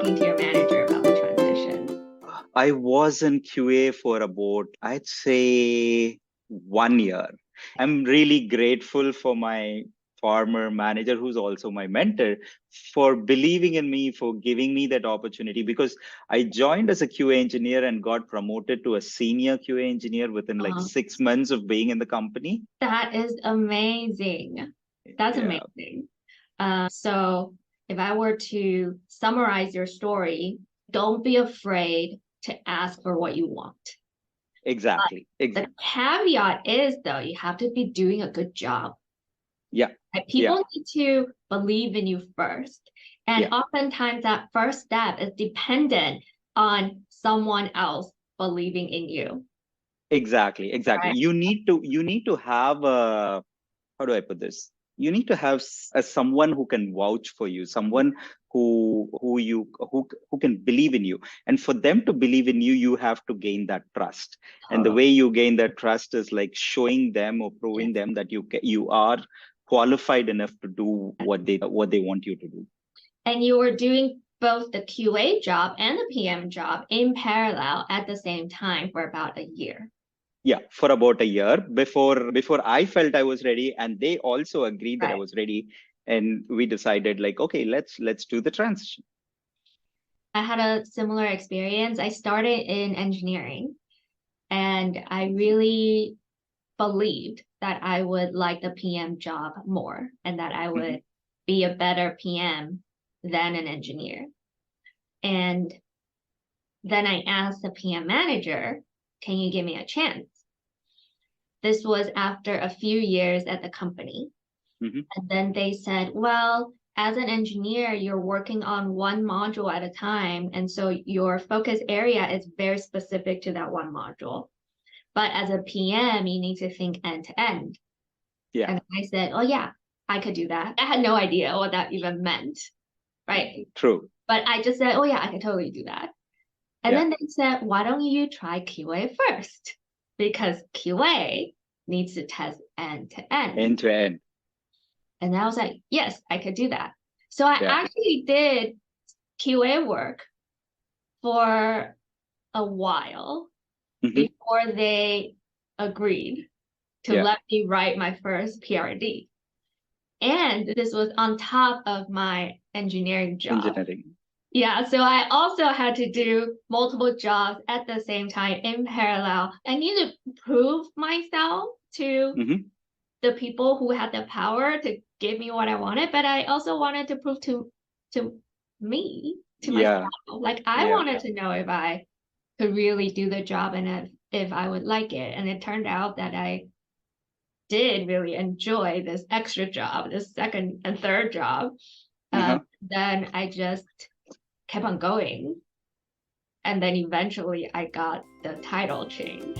talking to your manager about the transition? I was in QA for about, I'd say, 1 year. I'm really grateful for my former manager, who's also my mentor, for believing in me, for giving me that opportunity, because I joined as a QA engineer and got promoted to a senior QA engineer within like Oh, 6 months of being in the company. that is amazing. That's Yeah, amazing. So if I were to summarize your story, don't be afraid to ask for what you want. exactly. The caveat is, though, you have to be doing a good job. Yeah, Right? yeah, People need to believe in you first. And yeah. oftentimes that first step is dependent on someone else believing in you. Exactly, exactly. Right? You need to have a, how do I put this? You need to have someone who can vouch for you, someone who can believe in you. And for them to believe in you, you have to gain that trust. And the Totally. way you gain that trust is like showing them or Yeah. proving them that you are qualified enough to do what they want you to do. And you were doing both the QA job and the PM job in parallel at the same time for about a year. Yeah, for about a year before I felt I was ready, and they also agreed that I Right. was ready, and we decided like, okay, let's do the transition. I had a similar experience. I started in engineering and I really believed that I would like the PM job more and that I Mhm. would be a better PM than an engineer. And then I asked the PM manager, can you give me a chance? This was after a few years at the company. Mhm. And then they said, well, as an engineer, you're working on one module at a time. And so your focus area is very specific to that one module. But as a PM, you need to think end to end. Yeah, And I said, oh, yeah, I could do that. I had no idea what that even meant. Right. true. But I just said, oh, yeah, I can totally do that. And Yeah, then they said, why don't you try QA first? Because QA needs to test end to end. end to end. And I was like, yes, I could do that. So I Yeah. actually did QA work for a while Mhm. before they agreed to Yeah, let me write my first PRD. And this was on top of my engineering job. engineering. Yeah, so I also had to do multiple jobs at the same time in parallel. I need to prove myself to Mhm. the people who had the power to give me what I wanted, but I also wanted to prove to me, to myself. Yeah, Like I yeah. wanted to know if I could really do the job and if I would like it. And it turned out that I did really enjoy this extra job, this second and third job. Uh-huh. Then I just kept on going. And then eventually I got the title change.